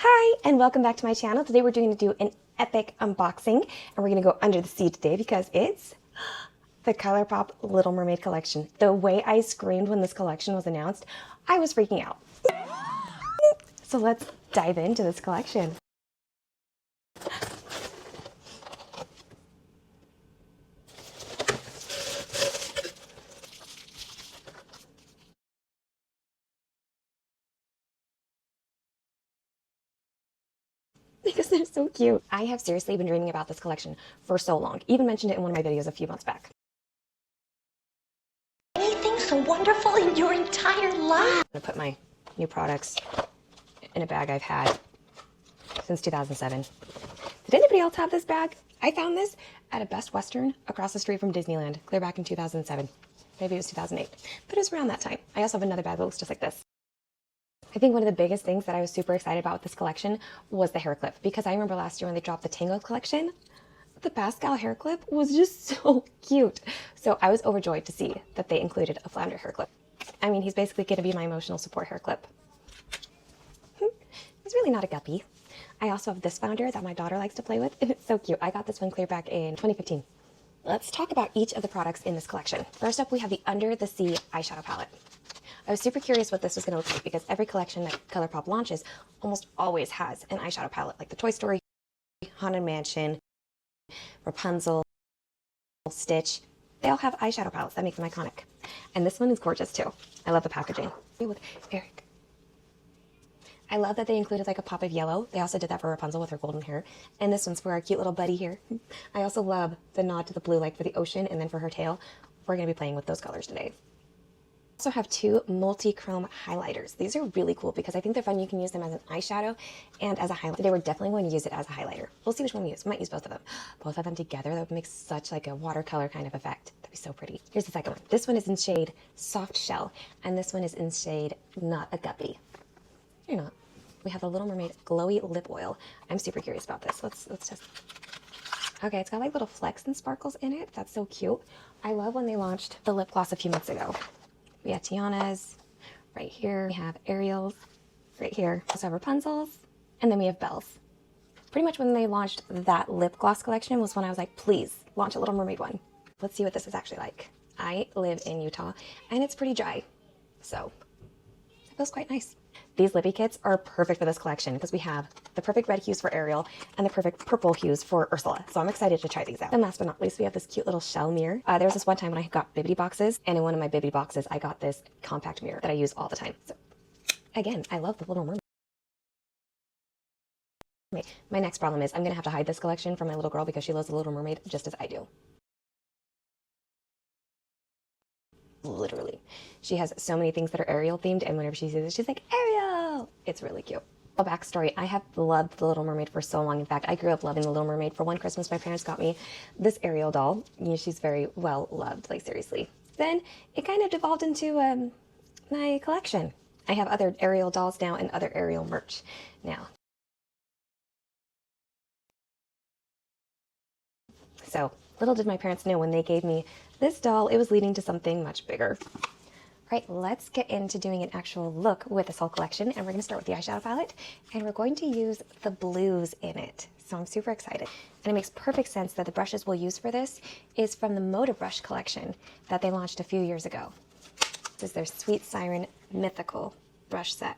Hi, and welcome back to my channel. Today we're going to do an epic unboxing, and we're going to go under the sea today because it's the ColourPop Little Mermaid collection. The way I screamed when this collection was announced, I was freaking out. So let's dive into this collection. Because they're so cute. I have seriously been dreaming about this collection for so long. Even mentioned it in one of my videos a few months back. Anything so wonderful in your entire life. I'm gonna put my new products in a bag I've had since 2007. Did anybody else have this bag? I found this at a Best Western across the street from Disneyland, clear back in 2007. Maybe it was 2008, but it was around that time. I also have another bag that looks just like this. I think one of the biggest things that I was super excited about with this collection was the hair clip, because I remember last year when they dropped the Tangled collection, the Pascal hair clip was just so cute. So I was overjoyed to see that they included a Flounder hair clip. I mean, he's basically going to be my emotional support hair clip. He's really not a guppy. I also have this Flounder that my daughter likes to play with, and it's so cute. I got this one clear back in 2015. Let's talk about each of the products in this collection. First up, we have the Under the Sea eyeshadow palette. I was super curious what this was going to look like because every collection that ColourPop launches almost always has an eyeshadow palette, like the Toy Story, Haunted Mansion, Rapunzel, Stitch. They all have eyeshadow palettes that make them iconic. And this one is gorgeous too. I love the packaging. With Eric. I love that they included like a pop of yellow. They also did that for Rapunzel with her golden hair. And this one's for our cute little buddy here. I also love the nod to the blue, like for the ocean and then for her tail. We're going to be playing with those colors today. I also have two Multichrome Highlighters. These are really cool because I think they're fun. You can use them as an eyeshadow and as a highlighter. Today we're definitely going to use it as a highlighter. We'll see which one we use. We might use both of them. Both of them together, that would make such like a watercolor kind of effect. That'd be so pretty. Here's the second one. This one is in shade Soft Shell, and this one is in shade Not a Guppy. You're not. We have the Little Mermaid Glowy Lip Oil. I'm super curious about this. Let's test. Okay, it's got like little flecks and sparkles in it. That's so cute. I love when they launched the lip gloss a few months ago. We have Tiana's right here. We have Ariel's right here. We also have Rapunzel's, and then we have Belle's. Pretty much when they launched that lip gloss collection was when I was like, please launch a Little Mermaid one. Let's see what this is actually like. I live in Utah, and it's pretty dry, so it feels quite nice. These Lippie Kits are perfect for this collection because we have the perfect red hues for Ariel and the perfect purple hues for Ursula. So I'm excited to try these out. And last but not least, we have this cute little shell mirror. There was this one time when I got Bibbidi boxes, and in one of my Bibbidi boxes, I got this compact mirror that I use all the time. So again, I love the Little Mermaid. My next problem is I'm going to have to hide this collection from my little girl because she loves the Little Mermaid just as I do. Literally. She has so many things that are Ariel themed, and whenever she sees it, she's like, Ariel! It's really cute. A backstory, I have loved the Little Mermaid for so long. In fact, I grew up loving the Little Mermaid. For one Christmas, my parents got me this Ariel doll. You know, she's very well loved, like seriously. Then it kind of devolved into my collection. I have other Ariel dolls now and other Ariel merch now. So little did my parents know when they gave me this doll, it was leading to something much bigger. All right, let's get into doing an actual look with this whole collection, and we're going to start with the eyeshadow palette, and we're going to use the blues in it. So I'm super excited. And it makes perfect sense that the brushes we'll use for this is from the Moda Brush collection that they launched a few years ago. This is their Sweet Siren Mythical brush set.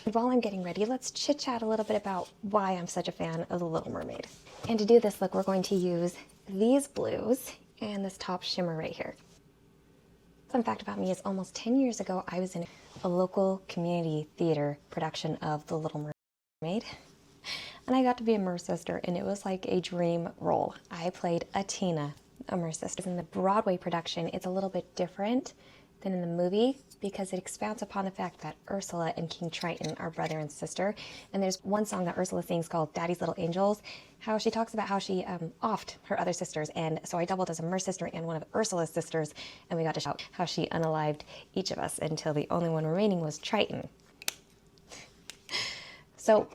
And while I'm getting ready, let's chit-chat a little bit about why I'm such a fan of the Little Mermaid. And to do this look, we're going to use these blues and this top shimmer right here. Fun fact about me is almost 10 years ago, I was in a local community theater production of The Little Mermaid. And I got to be a mer sister, and it was like a dream role. I played Atina, a mer sister. In the Broadway production, it's a little bit different than in the movie because it expounds upon the fact that Ursula and King Triton are brother and sister. And there's one song that Ursula sings called Daddy's Little Angels, how she talks about how she offed her other sisters. And so I doubled as a mer sister and one of Ursula's sisters, and we got to shout how she unalived each of us until the only one remaining was Triton. So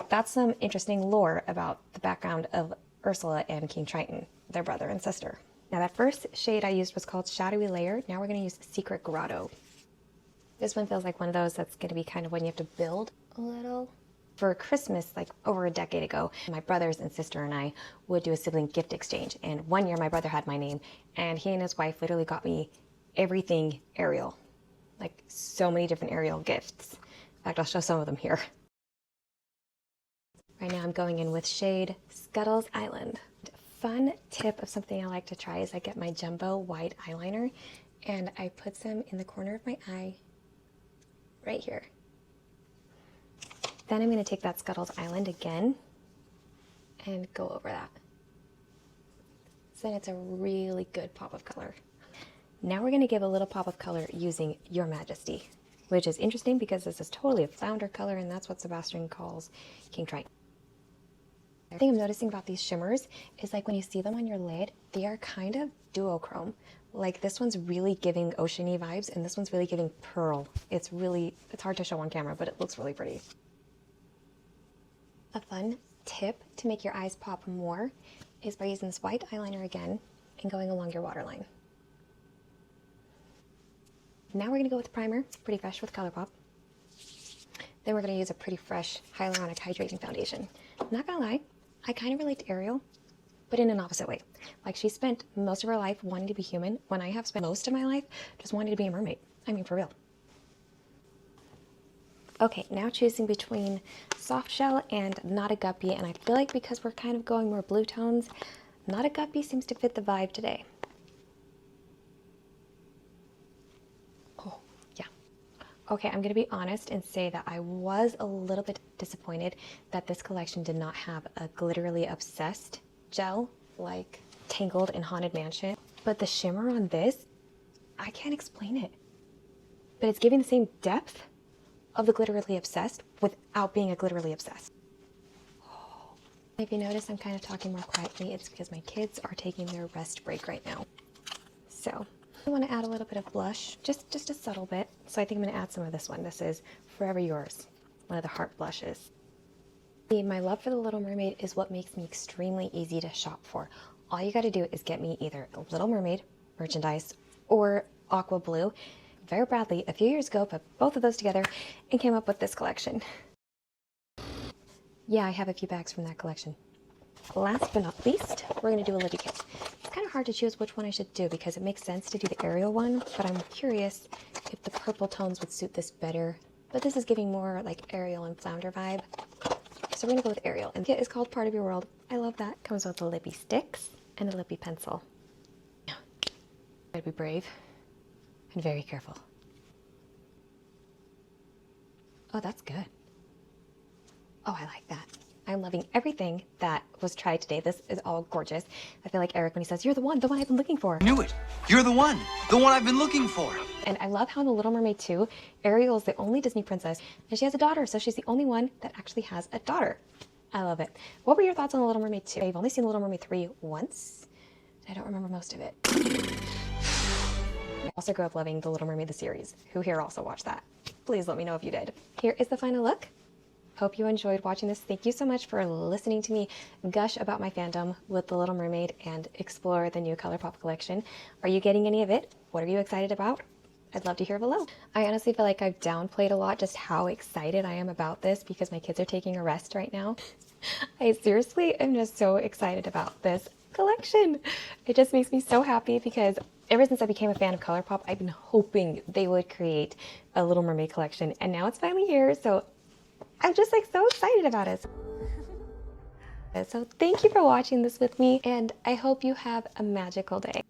that's some interesting lore about the background of Ursula and King Triton, their brother and sister. Now that first shade I used was called Shadowy Layer. Now we're going to use Secret Grotto. This one feels like one of those that's going to be kind of when you have to build a little For Christmas, like over a decade ago, my brothers and sister and I would do a sibling gift exchange. And one year my brother had my name and he and his wife literally got me everything Ariel. Like so many different Ariel gifts. In fact, I'll show some of them here. Right now I'm going in with shade Scuttles Island. Fun tip of something I like to try is I get my jumbo white eyeliner and I put some in the corner of my eye right here. Then I'm going to take that Scuttles Island again and go over that. So then it's a really good pop of color. Now we're going to give a little pop of color using Your Majesty, which is interesting because this is totally a Flounder color and that's what Sebastian calls King Triton. The thing I'm noticing about these shimmers is like when you see them on your lid, they are kind of duochrome. Like this one's really giving oceany vibes and this one's really giving pearl. It's hard to show on camera, but it looks really pretty. A fun tip to make your eyes pop more is by using this white eyeliner again and going along your waterline. Now we're going to go with the primer, Pretty Fresh with ColourPop. Then we're going to use a Pretty Fresh Hyaluronic Hydrating Foundation. Not going to lie, I kind of relate to Ariel, but in an opposite way. Like she spent most of her life wanting to be human, when I have spent most of my life just wanting to be a mermaid. I mean, for real. Okay, now choosing between Soft Shell and Not a Guppy, and I feel like because we're kind of going more blue tones, Not a Guppy seems to fit the vibe today. Oh, yeah. Okay, I'm gonna be honest and say that I was a little bit disappointed that this collection did not have a glitterily obsessed gel like Tangled and Haunted Mansion. But the shimmer on this, I can't explain it. But it's giving the same depth of the Glitterily Obsessed without being a Glitterily Obsessed. If you notice I'm kind of talking more quietly, it's because my kids are taking their rest break right now. So I want to add a little bit of blush, just a subtle bit. So I think I'm going to add some of this one. This is Forever Yours, one of the heart blushes. My love for the Little Mermaid is what makes me extremely easy to shop for. All you got to do is get me either a Little Mermaid merchandise or Aqua Blue. Vera Bradley a few years ago put both of those together and came up with this collection. Yeah, I have a few bags from that collection. Last but not least, we're going to do a Lippie Kit. It's kind of hard to choose which one I should do because it makes sense to do the Ariel one, but I'm curious if the purple tones would suit this better. But this is giving more like Ariel and Flounder vibe. So we're going to go with Ariel. And the kit is called Part of Your World. I love that. Comes with a Lippie sticks and a Lippie pencil. Gotta be brave and very careful. Oh, that's good. Oh, I like that. I'm loving everything that was tried today. This is all gorgeous. I feel like Eric when he says, "You're the one I've been looking for." Knew it. You're the one I've been looking for. And I love how in The Little Mermaid 2, Ariel is the only Disney princess, and she has a daughter, so she's the only one that actually has a daughter. I love it. What were your thoughts on The Little Mermaid 2? I've only seen The Little Mermaid 3 once, and I don't remember most of it. I also grew up loving The Little Mermaid the series. Who here also watched that? Please let me know if you did. Here is the final look. Hope you enjoyed watching this. Thank you so much for listening to me gush about my fandom with The Little Mermaid and explore the new ColourPop collection. Are you getting any of it? What are you excited about? I'd love to hear below. I honestly feel like I've downplayed a lot just how excited I am about this because my kids are taking a rest right now. I seriously am just so excited about this collection. It just makes me so happy because ever since I became a fan of ColourPop, I've been hoping they would create a Little Mermaid collection, and now it's finally here, so I'm just like so excited about it. So thank you for watching this with me, and I hope you have a magical day.